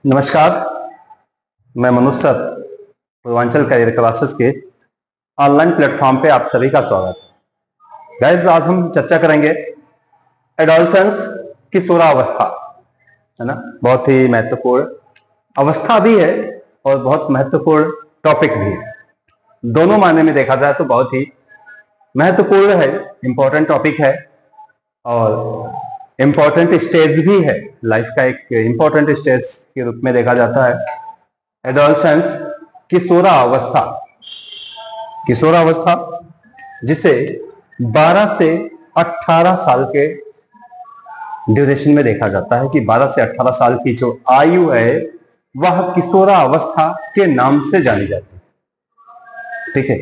नमस्कार, मैं Manoj sir Purvanchal career classes के ऑनलाइन प्लेटफॉर्म पे आप सभी का स्वागत है। गाइस, आज हम चर्चा करेंगे एडोलसेंस, किशोरावस्था, है ना। बहुत ही महत्वपूर्ण अवस्था भी है और बहुत महत्वपूर्ण टॉपिक भी है। दोनों मायने में देखा जाए तो बहुत ही महत्वपूर्ण है, इंपॉर्टेंट टॉपिक है और इंपॉर्टेंट स्टेज भी है। लाइफ का एक इंपॉर्टेंट स्टेज के रूप में देखा जाता है एडोलसेंस, किशोरावस्था। किशोरावस्था जिसे 12 से 18 साल के ड्यूरेशन में देखा जाता है कि 12 से 18 साल की जो आयु है वह किशोरावस्था के नाम से जानी जाती है। ठीक है,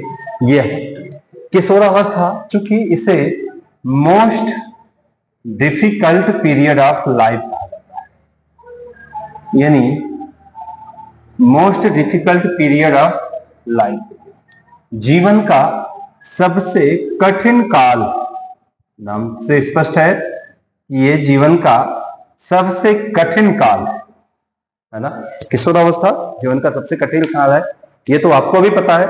यह किशोरावस्था चूंकि इसे most difficult period of life कहा जाता है, यानी most difficult period of life, जीवन का सबसे कठिन काल। नाम से स्पष्ट है कि ये जीवन का सबसे कठिन काल है ना। किशोरावस्था जीवन का सबसे कठिन काल है, ये तो आपको भी पता है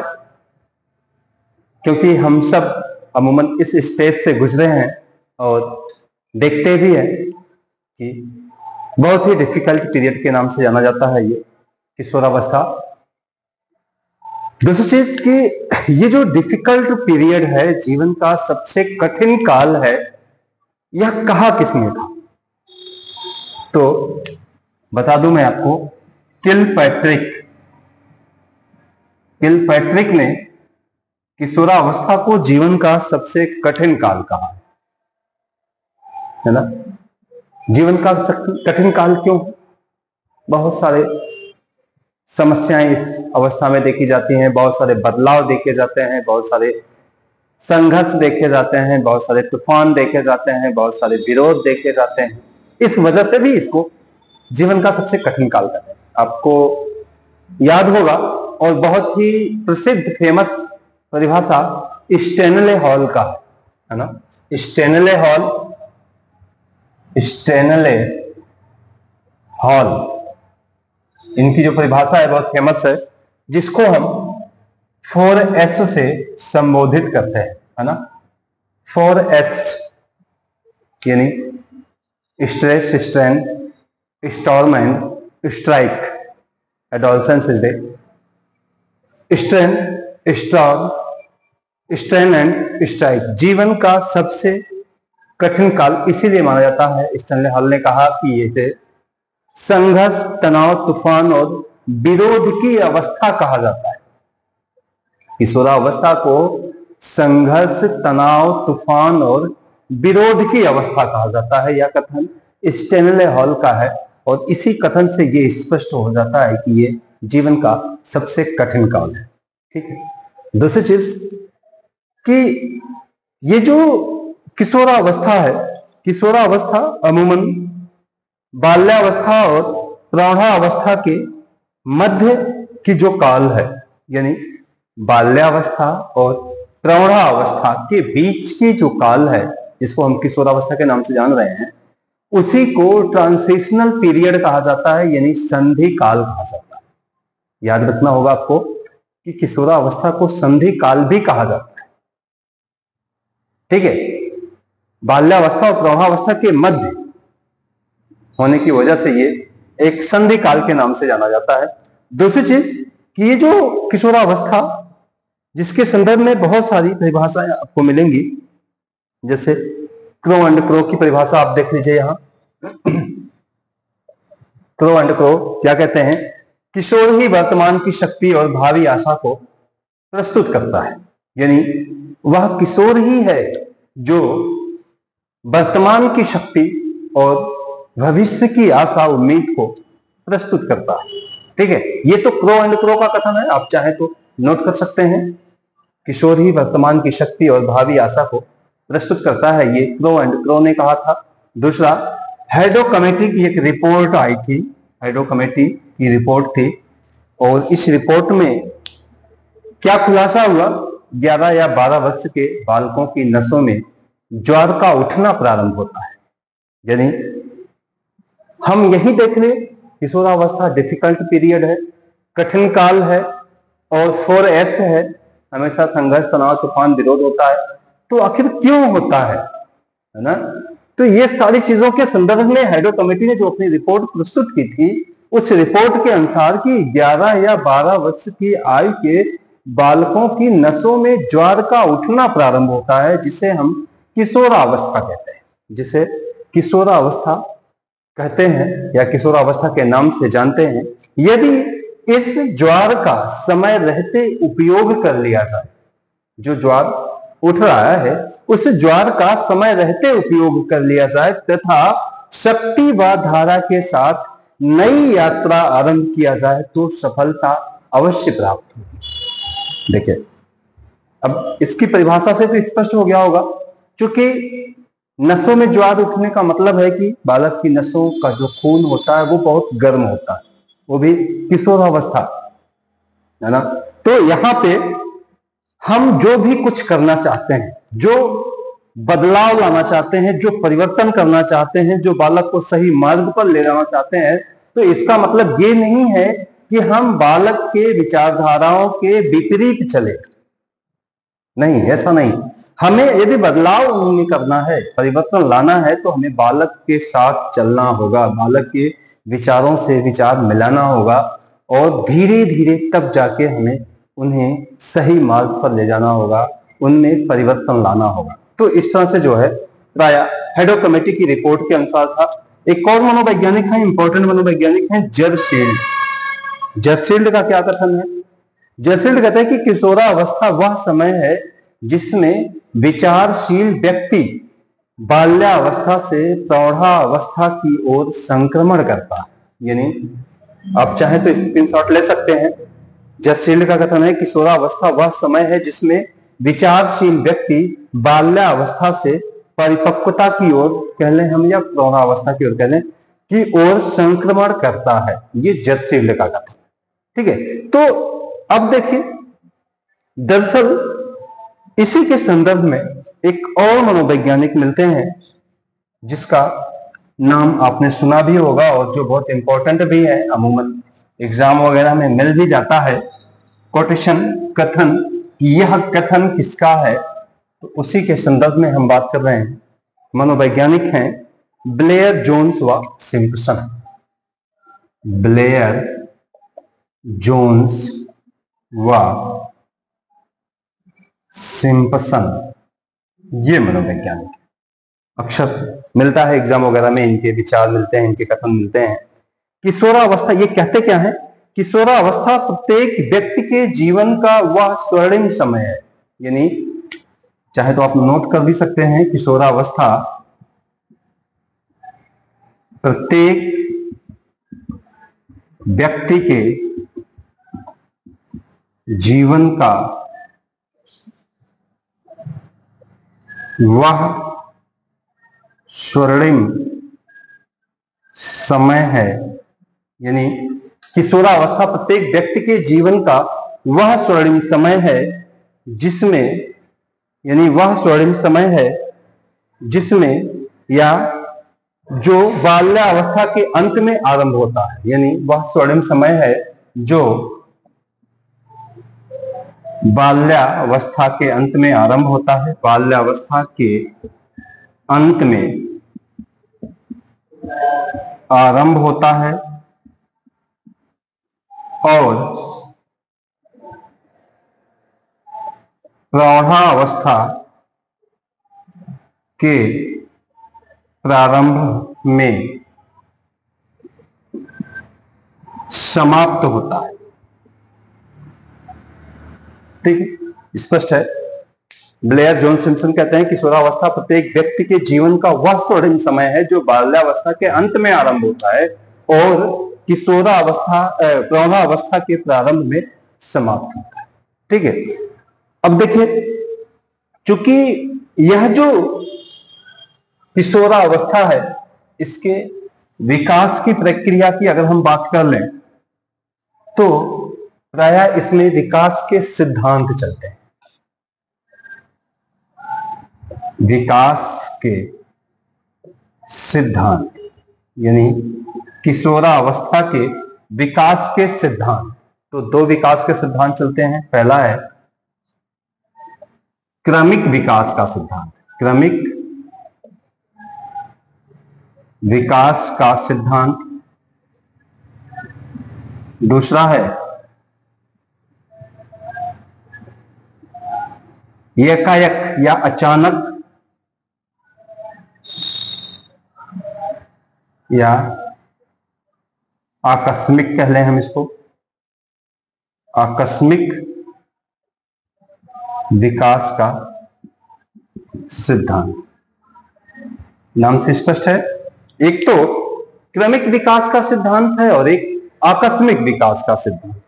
क्योंकि हम सब अमूमन इस स्टेज से गुजरे हैं और देखते भी हैं कि बहुत ही डिफिकल्ट पीरियड के नाम से जाना जाता है ये किशोरावस्था। दूसरी चीज कि ये जो डिफिकल्ट पीरियड है, जीवन का सबसे कठिन काल है, यह कहा किसने था? तो बता दूं मैं आपको, किलपैट्रिक ने किशोरावस्था को जीवन का सबसे कठिन काल कहा है ना। जीवन का कठिन काल क्यों? बहुत सारे समस्याएं इस अवस्था में देखी जाती हैं, बहुत सारे बदलाव देखे जाते हैं, बहुत सारे संघर्ष देखे जाते हैं, बहुत सारे तूफान देखे जाते हैं, बहुत सारे विरोध देखे जाते हैं। इस वजह से भी इसको जीवन का सबसे कठिन काल कहते हैं। आपको याद होगा और बहुत ही प्रसिद्ध फेमस परिभाषा स्टेनले हॉल का है ना। स्टेनले हॉल इनकी जो परिभाषा है बहुत फेमस है, जिसको हम 4S से संबोधित करते हैं, है ना। 4S यानी stress, strain, storm and strike. Adolescence is day strain, storm, strain and strike. जीवन का सबसे कठिन काल इसीलिए माना जाता है, स्टेनले हॉल ने कहा कि ये संघर्ष, तनाव, तूफान और विरोध की अवस्था कहा जाता है। किशोरावस्था को संघर्ष, तनाव, तूफान और विरोध की अवस्था कहा जाता है। यह कथन स्टेनले हॉल का है और इसी कथन से ये स्पष्ट हो जाता है कि ये जीवन का सबसे कठिन काल है। ठीक है। दूसरी चीज कि ये जो किशोरावस्था है, किशोरावस्था अमूमन बाल्यावस्था और प्रौढ़ावस्था के मध्य की जो काल है, यानी बाल्यावस्था और प्रौढ़ावस्था के बीच की जो काल है, जिसको हम किशोरावस्था के नाम से जान रहे हैं, उसी को ट्रांजिशनल पीरियड कहा जाता है, यानी संधि काल कहा जाता है। याद रखना होगा आपको कि किशोरावस्था को संधि काल भी कहा जाता है। ठीक है। बाल्यावस्था और प्रौढ़ावस्था के मध्य होने की वजह से ये एक संधि काल के नाम से जाना जाता है। दूसरी चीज कि ये जो किशोरावस्था, जिसके संदर्भ में बहुत सारी परिभाषाएं आपको मिलेंगी, जैसे क्रो एंड क्रो की परिभाषा आप देख लीजिए यहां। क्रो एंड क्रो क्या कहते हैं? किशोर ही वर्तमान की शक्ति और भावी आशा को प्रस्तुत करता है, यानी वह किशोर ही है जो वर्तमान की शक्ति और भविष्य की आशा, उम्मीद को प्रस्तुत करता है। ठीक है। ये तो क्रो एंड क्रो का कथन है, आप चाहे तो नोट कर सकते हैं। किशोर ही वर्तमान की शक्ति और भावी आशा को प्रस्तुत करता है, ये क्रो एंड क्रो ने कहा था। दूसरा, हैडो कमेटी की एक रिपोर्ट आई थी, हैडो कमेटी की रिपोर्ट थी और इस रिपोर्ट में क्या खुलासा हुआ? 11 या 12 वर्ष के बालकों की नसों में ज्वार का उठना प्रारंभ होता है। यानी हम यही देख लें किशोरावस्था डिफिकल्ट पीरियड है, कठिन काल है, और 4S है, हमेशा संघर्ष, तनाव, तूफान, विरोध होता है। तो आखिर क्यों होता है ना? तो ये सारी चीजों के संदर्भ में हैडो कमेटी ने जो अपनी रिपोर्ट प्रस्तुत की थी, उस रिपोर्ट के अनुसार कि 11 या 12 वर्ष की आयु के बालकों की नसों में ज्वार का उठना प्रारंभ होता है, जिसे हम किशोरावस्था कहते हैं, जिसे किशोरावस्था कहते हैं या किशोरावस्था के नाम से जानते हैं। यदि इस ज्वार का समय रहते उपयोग कर लिया जाए, जो ज्वार उठ रहा है उस ज्वार का समय रहते उपयोग कर लिया जाए तथा शक्ति व धारा के साथ नई यात्रा आरंभ किया जाए, तो सफलता अवश्य प्राप्त होगी। देखिए, अब इसकी परिभाषा से तो स्पष्ट हो गया होगा, क्योंकि नसों में ज्वार उठने का मतलब है कि बालक की नसों का जो खून होता है वो बहुत गर्म होता है, वो भी किशोरावस्था, है ना। तो यहां पे हम जो भी कुछ करना चाहते हैं, जो बदलाव लाना चाहते हैं, जो परिवर्तन करना चाहते हैं, जो बालक को सही मार्ग पर ले जाना चाहते हैं, तो इसका मतलब ये नहीं है कि हम बालक के विचारधाराओं के विपरीत चले, नहीं, ऐसा नहीं। हमें यदि बदलाव उनमें करना है, परिवर्तन लाना है, तो हमें बालक के साथ चलना होगा, बालक के विचारों से विचार मिलाना होगा, और धीरे धीरे तब जाके हमें उन्हें सही मार्ग पर ले जाना होगा, उनमें परिवर्तन लाना होगा। तो इस तरह से जो है प्राय हेडो कमेटी की रिपोर्ट के अनुसार था। एक और मनोवैज्ञानिक है, इंपॉर्टेंट मनोवैज्ञानिक है, जर्सील्ड। जर्सील्ड का क्या कथन है? जर्सील्ड कहते हैं कि किशोरावस्था वह समय है जिसमें विचारशील व्यक्ति बाल्यावस्था से प्रौढ़ावस्था की ओर संक्रमण करता है। यानी आप चाहे तो स्क्रीनशॉट ले सकते हैं। जर्सील्ड का कथन है कि किशोरावस्था वह समय है जिसमें विचारशील व्यक्ति बाल्यावस्था से परिपक्वता की ओर कह लें हम, या प्रौढ़ावस्था की ओर कह लें, की ओर संक्रमण करता है। ये जर्सील्ड का कथन, ठीक है। तो अब देखिए, दरअसल इसी के संदर्भ में एक और मनोवैज्ञानिक मिलते हैं जिसका नाम आपने सुना भी होगा और जो बहुत इंपॉर्टेंट भी है, अमूमन एग्जाम वगैरह में मिल भी जाता है, कोटेशन, कथन। यह कथन किसका है? तो उसी के संदर्भ में हम बात कर रहे हैं। मनोवैज्ञानिक हैं ब्लेयर, जोन्स व सिम्पसन। ब्लेयर, जोन्स व सिम्पसन, ये मनोवैज्ञानिक अक्सर मिलता है एग्जाम वगैरह में, इनके विचार मिलते हैं, इनके कथन मिलते हैं। किशोरावस्था, ये कहते क्या है? किशोरावस्था प्रत्येक व्यक्ति के जीवन का वह स्वर्णिम समय है। यानी चाहे तो आप नोट कर भी सकते हैं, किशोरावस्था प्रत्येक व्यक्ति के जीवन का वह स्वर्णिम समय है। यानी किशोरावस्था प्रत्येक व्यक्ति के जीवन का वह स्वर्णिम समय है जिसमें, यानी वह स्वर्णिम समय है जिसमें, या जो बाल्यावस्था के अंत में आरंभ होता है। यानी वह स्वर्णिम समय है जो बाल्यावस्था के अंत में आरंभ होता है, बाल्यावस्था के अंत में आरंभ होता है, और प्रौढ़ावस्था के प्रारंभ में समाप्त होता है। ठीक है, स्पष्ट है। ब्लेयर, जोन, सिम्पसन कहते हैं कि किशोरावस्था प्रत्येक व्यक्ति के जीवन का वह स्वर्णिम समय है जो बाल्यावस्था के अंत में आरंभ होता है और किशोरावस्था, प्रौढ़ावस्था के प्रारंभ में समाप्त होता है। ठीक है, अब देखिए, चूंकि यह जो किशोरावस्था है, इसके विकास की प्रक्रिया की अगर हम बात कर लें तो प्रायः इसमें विकास के सिद्धांत चलते हैं। विकास के सिद्धांत, यानी किशोरावस्था के विकास के सिद्धांत। तो दो विकास के सिद्धांत चलते हैं। पहला है क्रमिक विकास का सिद्धांत, क्रमिक विकास का सिद्धांत। दूसरा है एकाएक या अचानक या आकस्मिक कह लें हम इसको, आकस्मिक विकास का सिद्धांत। नाम से स्पष्ट है, एक तो क्रमिक विकास का सिद्धांत है और एक आकस्मिक विकास का सिद्धांत।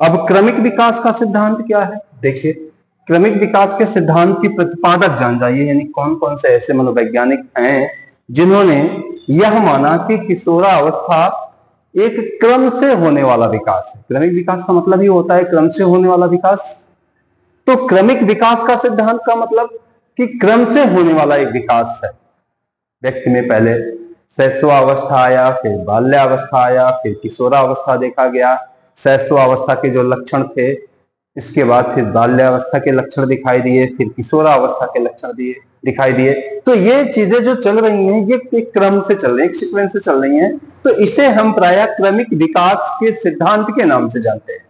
अब क्रमिक विकास का सिद्धांत क्या है, देखिए क्रमिक विकास के सिद्धांत की प्रतिपादक जान जाइए, यानी कौन कौन से ऐसे मनोवैज्ञानिक हैं जिन्होंने यह माना कि किशोरावस्था एक क्रम से होने वाला विकास है। क्रमिक विकास का मतलब ही होता है क्रम से होने वाला विकास। तो क्रमिक विकास का सिद्धांत का मतलब कि क्रम से होने वाला एक विकास है। व्यक्ति में पहले शैशवावस्था आया, फिर बाल्यावस्था आया, फिर किशोरावस्था देखा गया। शैशवावस्था के जो लक्षण थे, इसके बाद फिर बाल्यावस्था के लक्षण दिखाई दिए, फिर किशोरावस्था के लक्षण दिखाई दिए। तो ये चीजें जो चल रही हैं ये एक क्रम से चल रही है, एक सीक्वेंस से चल रही हैं। तो इसे हम प्रायः क्रमिक विकास के सिद्धांत के नाम से जानते हैं।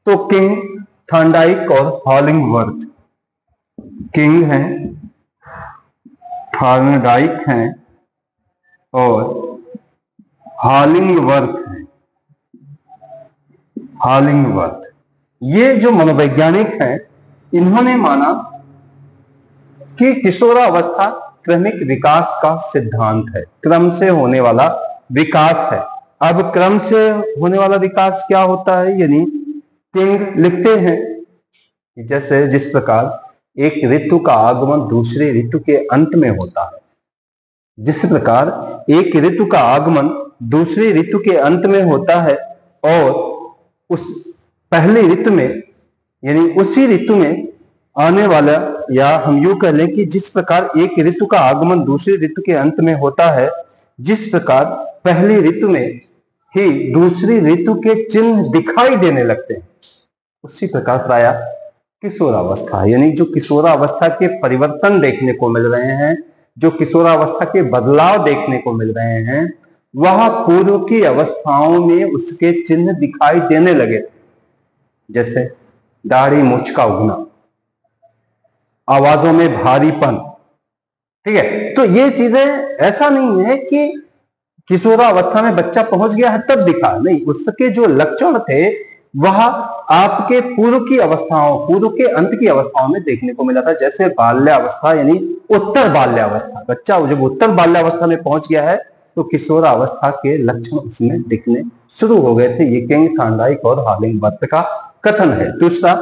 तो किंग, थॉर्नडाइक और हॉलिंगवर्थ, किंग हैं, थॉर्नडाइक हैं और हॉलिंगवर्थ हैं। हॉलिंगवर्थ ये जो मनोवैज्ञानिक हैं, इन्होंने माना कि किशोरावस्था क्रमिक विकास का सिद्धांत है, क्रम से होने वाला विकास है। अब क्रम से होने वाला विकास क्या होता है, यानी किंग लिखते हैं कि जैसे जिस प्रकार एक ऋतु का आगमन दूसरे ऋतु के अंत में होता है, जिस प्रकार एक ऋतु का आगमन दूसरे ऋतु के अंत में होता है और उस पहले ऋतु में यानी उसी ऋतु में आने वाला, या हम यूं कह लें कि जिस प्रकार एक ऋतु का आगमन दूसरे ऋतु के अंत में होता है, जिस प्रकार पहली ऋतु में ही दूसरी ऋतु के चिन्ह दिखाई देने लगते हैं, उसी प्रकार प्रायः किशोरावस्था यानी जो किशोरावस्था के परिवर्तन देखने को मिल रहे हैं, जो किशोरावस्था के बदलाव देखने को मिल रहे हैं, वह पूर्व की अवस्थाओं में उसके चिन्ह दिखाई देने लगे। जैसे दाढ़ी मूंछ का उगना, आवाजों में भारीपन, ठीक है। तो ये चीजें ऐसा नहीं है कि किशोरावस्था में बच्चा पहुंच गया है तब दिखा, नहीं, उसके जो लक्षण थे वह आपके पूर्व की अवस्थाओं, पूर्व के अंत की अवस्थाओं में देखने को मिला था। जैसे बाल्यावस्था यानी उत्तर बाल्यावस्था, बच्चा जब उत्तर बाल्यावस्था में पहुंच गया है तो किशोरावस्था के लक्षण उसमें दिखने शुरू हो गए थे। ये किंग, थॉर्नडाइक और हॉलिंगवर्थ का कथन है। दूसरा,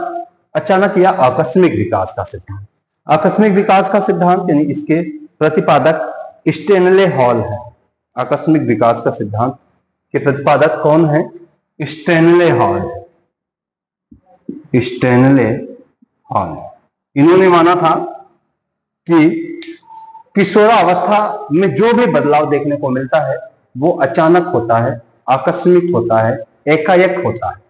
अचानक या आकस्मिक विकास का सिद्धांत। आकस्मिक विकास का सिद्धांत यानी इसके प्रतिपादक स्टेनले हॉल है। आकस्मिक विकास का सिद्धांत के प्रतिपादक कौन है? Stanley hall. स्टेनले हॉल इन्होंने माना था कि किशोरावस्था में जो भी बदलाव देखने को मिलता है वो अचानक होता है, आकस्मिक होता है, एकाएक होता है,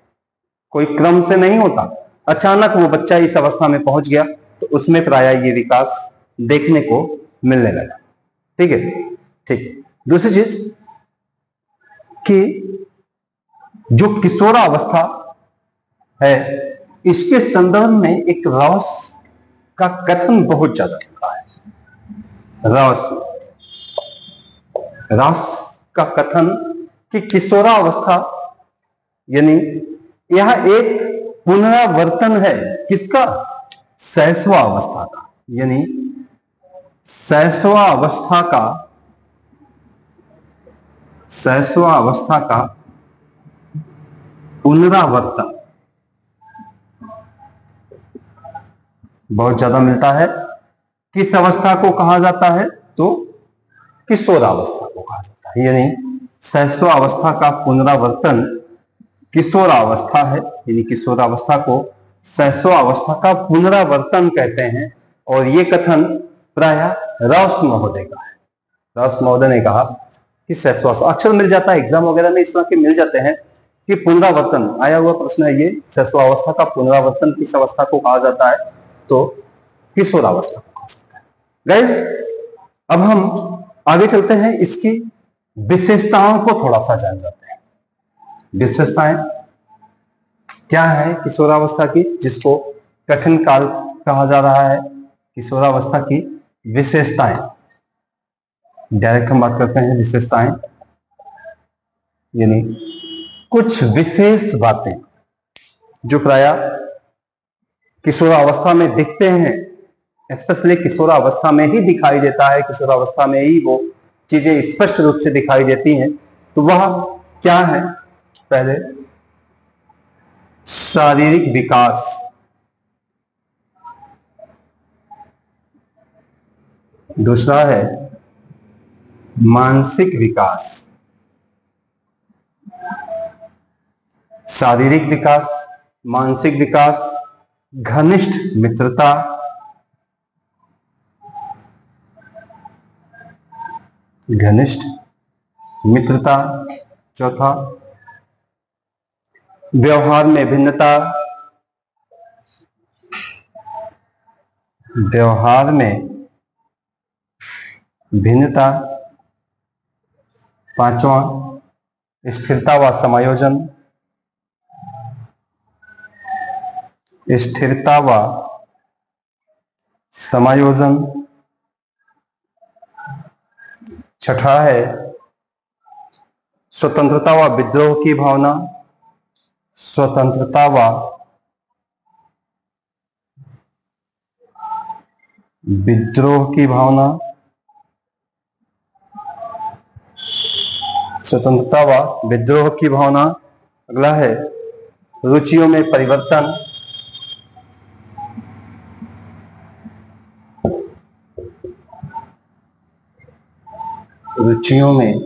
कोई क्रम से नहीं होता। अचानक वो बच्चा इस अवस्था में पहुंच गया तो उसमें प्रायः ये विकास देखने को मिलने लगा। ठीक है, ठीक। दूसरी चीज कि जो किशोरावस्था है इसके संदर्भ में एक रॉस का कथन बहुत ज्यादा मिलता है। रॉस का कथन कि किशोरावस्था यानी यह एक पुनरावर्तन है किसका? शैशवावस्था का, यानी शैशवावस्था का पुनरावर्तन बहुत ज्यादा मिलता है। किस अवस्था को कहा जाता है? तो किशोरावस्था को कहा जाता है, यानी शैशवावस्था का पुनरावर्तन किशोरावस्था है, यानी किशोरावस्था को शैशवावस्था का पुनरावर्तन कहते हैं। और ये कथन प्रायः रॉस महोदय का है। रॉस महोदय ने कहा कि शैशवावस्था, अक्सर मिल जाता है एग्जाम वगैरह में, इस तरह के मिल जाते हैं कि पुनरावर्तन आया हुआ प्रश्न है ये, शैशवावस्था का पुनरावर्तन किस अवस्था को कहा जाता है, तो किशोरावस्था को कहा जाता है। गाइस अब हम आगे चलते हैं, इसकी विशेषताओं को थोड़ा सा जान जाते हैं। विशेषताएं क्या है किशोरावस्था की, जिसको कठिन काल कहा जा रहा है, किशोरावस्था की विशेषताएं। डायरेक्ट हम बात करते हैं विशेषताएं, यानी कुछ विशेष बातें जो प्रायः किशोरावस्था में दिखते हैं, स्पेशली किशोरावस्था में ही दिखाई देता है, किशोरावस्था में ही वो चीजें स्पष्ट रूप से दिखाई देती हैं। तो वह क्या है? पहले शारीरिक विकास, दूसरा है मानसिक विकास। शारीरिक विकास, मानसिक विकास, घनिष्ठ मित्रता, घनिष्ठ मित्रता, चौथा व्यवहार में भिन्नता, व्यवहार में भिन्नता, पांचवा स्थिरता व समायोजन, स्थिरता व समायोजन, छठा है स्वतंत्रता व विद्रोह की भावना, स्वतंत्रता व विद्रोह की भावना, स्वतंत्रता व विद्रोह की भावना। अगला है रुचियों में परिवर्तन, रुचियों में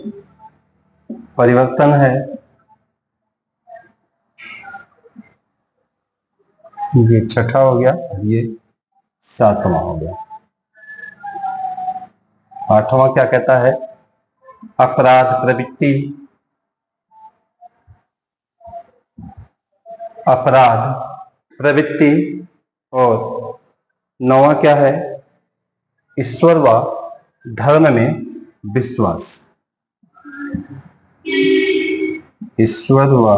परिवर्तन है, ये छठा हो गया, ये सातवां हो गया। आठवां क्या कहता है? अपराध प्रवृत्ति, अपराध प्रवृत्ति। और नौवां क्या है? ईश्वर व धर्म में विश्वास, ईश्वर व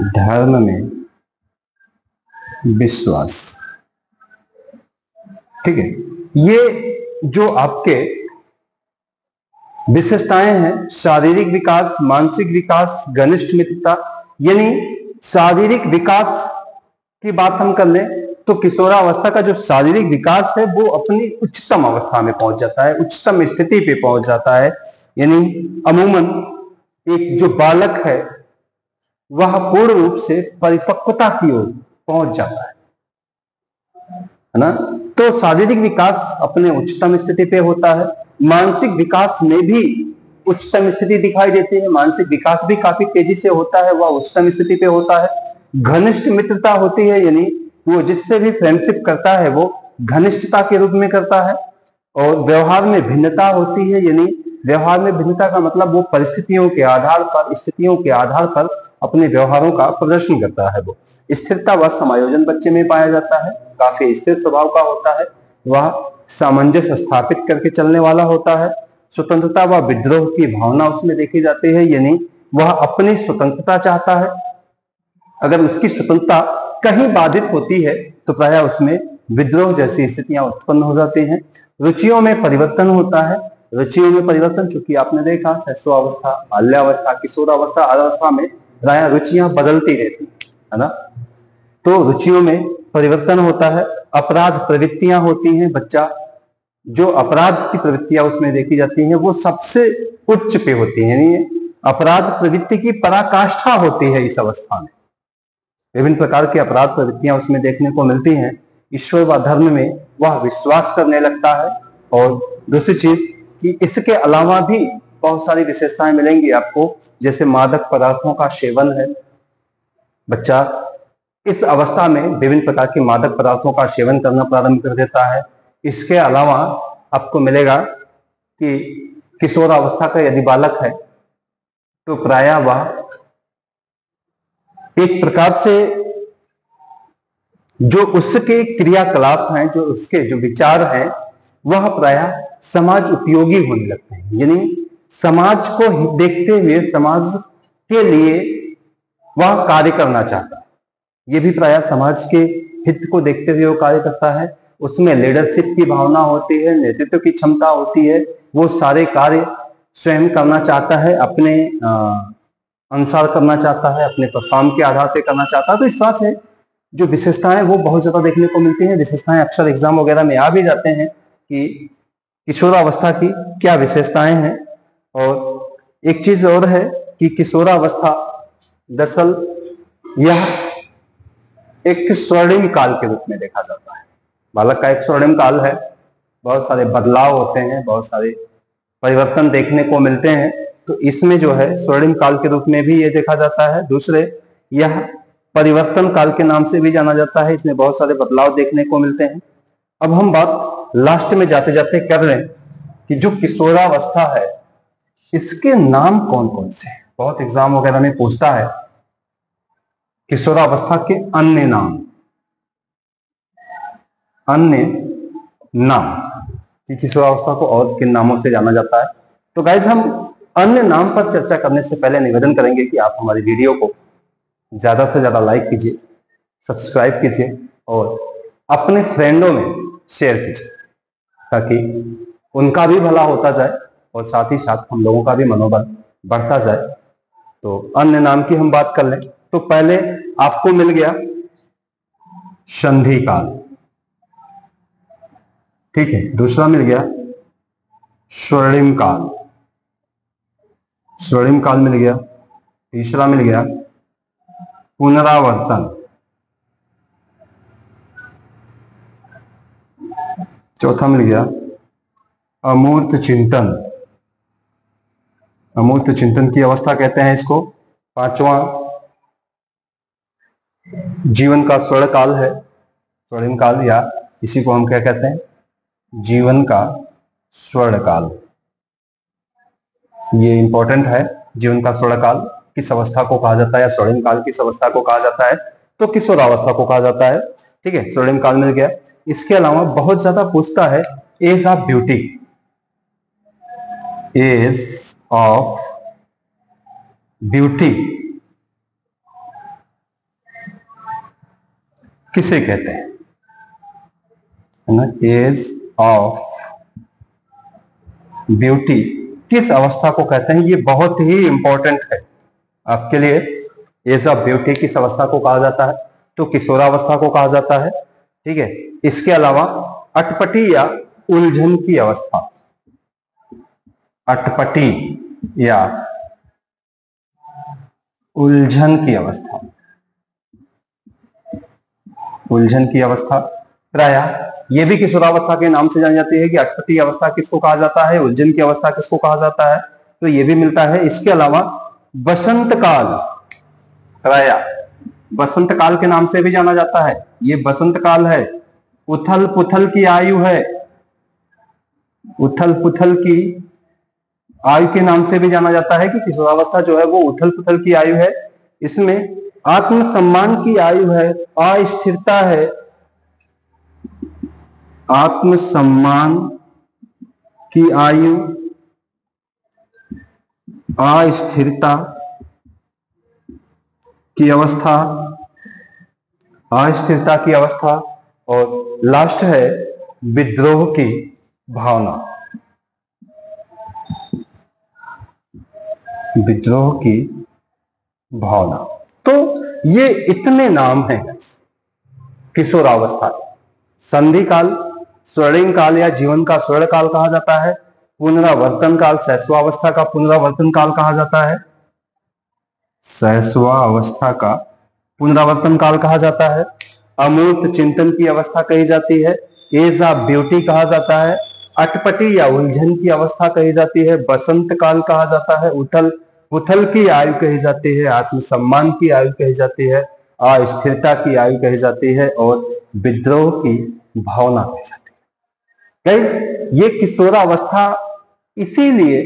धर्म में विश्वास। ठीक है, ये जो आपके विशेषताएं हैं, शारीरिक विकास, मानसिक विकास, घनिष्ठ मित्रता, यानी शारीरिक विकास की बात हम कर लें तो किशोरावस्था का जो शारीरिक विकास है वो अपनी उच्चतम अवस्था में पहुंच जाता है, उच्चतम स्थिति पे पहुंच जाता है। यानी अमूमन एक जो बालक है वह पूर्ण रूप से परिपक्वता की ओर पहुंच जाता है ना। तो शारीरिक विकास अपने उच्चतम स्थिति पे होता है, मानसिक विकास में भी उच्चतम स्थिति दिखाई देती है, मानसिक विकास भी काफी तेजी से होता है, वह उच्चतम स्थिति पे होता है। घनिष्ठ मित्रता होती है, यानी वो जिससे भी फ्रेंडशिप करता है वो घनिष्ठता के रूप में करता है। और व्यवहार में भिन्नता होती है, यानी व्यवहार में भिन्नता का मतलब वो परिस्थितियों के आधार पर, स्थितियों के आधार पर अपने व्यवहारों का प्रदर्शन करता है। वो स्थिरता व समायोजन बच्चे में पाया जाता है, काफी स्थिर स्वभाव का होता है, वह सामंजस्य स्थापित करके चलने वाला होता है। स्वतंत्रता व विद्रोह की भावना उसमें देखी जाती है, यानी वह अपनी स्वतंत्रता चाहता है। अगर उसकी स्वतंत्रता कहीं बाधित होती है तो प्रायः उसमें विद्रोह जैसी स्थितियां उत्पन्न हो जाती हैं। रुचियों में परिवर्तन होता है, रुचियों में परिवर्तन, चूंकि आपने देखा शैशवावस्था, बाल्यावस्था, किशोरावस्था, अवस्था में प्रायः रुचियां बदलती रहती है ना। तो रुचियों में परिवर्तन होता है। अपराध प्रवृत्तियां होती हैं, बच्चा जो अपराध की प्रवृत्तियां उसमें देखी जाती हैं वो सबसे उच्च पे होती है, यानी अपराध प्रवृत्ति की पराकाष्ठा होती है इस अवस्था में। विभिन्न प्रकार की अपराध प्रवृत्तियां उसमें देखने को मिलती हैं। ईश्वर व धर्म में वह विश्वास करने लगता है। और दूसरी चीज कि इसके अलावा भी बहुत सारी विशेषताएं मिलेंगी आपको, जैसे मादक पदार्थों का सेवन है। बच्चा इस अवस्था में विभिन्न प्रकार के मादक पदार्थों का सेवन करना प्रारंभ कर देता है। इसके अलावा आपको मिलेगा कि किशोरावस्था का यदि बालक है तो प्रायः वह एक प्रकार से जो उसके क्रियाकलाप हैं, जो उसके जो विचार हैं, वह प्रायः समाज उपयोगी होने लगते हैं। यानी समाज को देखते हुए समाज के लिए वह कार्य करना चाहता है। यह भी प्रायः समाज के हित को देखते हुए वो कार्य करता है। उसमें लीडरशिप की भावना होती है, नेतृत्व की क्षमता होती है। वो सारे कार्य स्वयं करना चाहता है, अपने अनुसार करना चाहता है, अपने परफॉर्म के आधार पर करना चाहता है। तो इस तरह से जो विशेषताएं वो बहुत ज्यादा देखने को मिलती हैं। विशेषताएं अक्सर एग्जाम वगैरह में आ भी जाते हैं कि किशोरावस्था की क्या विशेषताएं हैं। और एक चीज और है कि किशोरावस्था दरअसल यह एक स्वर्णिम काल के रूप में देखा जाता है। बालक का एक स्वर्णिम काल है, बहुत सारे बदलाव होते हैं, बहुत सारे परिवर्तन देखने को मिलते हैं। तो इसमें जो है स्वर्णिम काल के रूप में भी ये देखा जाता है। दूसरे, यह परिवर्तन काल के नाम से भी जाना जाता है। इसमें बहुत सारे बदलाव देखने को मिलते हैं। अब हम बात लास्ट में जाते जाते कर रहे हैं कि जो किशोरावस्था है इसके नाम कौन कौन से हैं। बहुत एग्जाम वगैरह में पूछता है किशोरावस्था के अन्य नाम, अन्य नाम कि किशोरावस्था को और किन नामों से जाना जाता है। तो गाइस, हम अन्य नाम पर चर्चा करने से पहले निवेदन करेंगे कि आप हमारी वीडियो को ज्यादा से ज्यादा लाइक कीजिए, सब्सक्राइब कीजिए और अपने फ्रेंडों में शेयर कीजिए, ताकि उनका भी भला होता जाए और साथ ही साथ हम लोगों का भी मनोबल बढ़ता जाए। तो अन्य नाम की हम बात कर लें तो पहले आपको मिल गया संधि काल, ठीक है। दूसरा मिल गया स्वर्णिम काल, स्वर्णिम काल मिल गया। तीसरा मिल गया पुनरावर्तन। चौथा मिल गया अमूर्त चिंतन, अमूर्त चिंतन की अवस्था कहते हैं इसको। पांचवा जीवन का स्वर्ण काल है, स्वर्णिम काल, या इसी को हम क्या कहते हैं, जीवन का स्वर्ण काल। ये इंपॉर्टेंट है। जीवन का स्वर्ण काल किस अवस्था को कहा जाता है, या स्वर्णिम काल किस अवस्था को कहा जाता है, तो किशोरावस्था को कहा जाता है, ठीक है। स्वर्णिम काल मिल गया। इसके अलावा बहुत ज्यादा पूछता है age of beauty, age of beauty किसे कहते हैं, है ना। एज ऑफ ब्यूटी किस अवस्था को कहते हैं, ये बहुत ही इंपॉर्टेंट है आपके लिए। एज ऑफ ब्यूटी किस अवस्था को कहा जाता है, तो किशोरावस्था को कहा जाता है, ठीक है। इसके अलावा अटपटी या उलझन की अवस्था, अटपटी या उलझन की अवस्था, उलझन की अवस्था प्रायः ये भी किशोरावस्था के नाम से जानी जाती है कि अटपटी अवस्था किसको कहा जाता है, उलझन की अवस्था किसको कहा जाता है, तो ये भी मिलता है। इसके अलावा बसंत काल, प्रायः बसंत काल के नाम से भी जाना जाता है। ये बसंत काल है, उथल पुथल की आयु है, उथल पुथल की आयु के नाम से भी जाना जाता है कि किशोरावस्था जो है वो उथल पुथल की आयु है। इसमें आत्मसम्मान की आयु है, अस्थिरता है, आत्मसम्मान की आयु, अस्थिरता की अवस्था, अस्थिरता की अवस्था, और लास्ट है विद्रोह की भावना, विद्रोह की भावना। तो ये इतने नाम हैं किशोरावस्था। संधि काल, स्वर्णिम काल या जीवन का स्वर्ण काल कहा जाता है। पुनरावर्तन काल, शैशवावस्था का पुनरावर्तन काल कहा जाता है, शैशवावस्था का पुनरावर्तन काल कहा जाता है। अमूर्त चिंतन की अवस्था कही जाती है, एज ऑफ ब्यूटी कहा जाता है, अटपटी या उलझन की अवस्था कही जाती है, बसंत काल कहा जाता है, उथल पुथल की आयु कही जाती है, आत्मसम्मान की आयु कही जाती है, अस्थिरता की आयु कही जाती है, और विद्रोह की भावना कही जाती है। गाइस, ये किशोरावस्था इसीलिए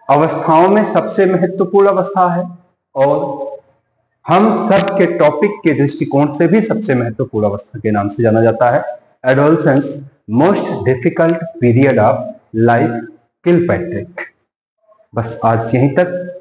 अवस्थाओं में सबसे महत्वपूर्ण अवस्था है और हम सब के टॉपिक के दृष्टिकोण से भी सबसे महत्वपूर्ण अवस्था के नाम से जाना जाता है। Adolescence most difficult period of life Kilpatrick. बस आज यहीं तक।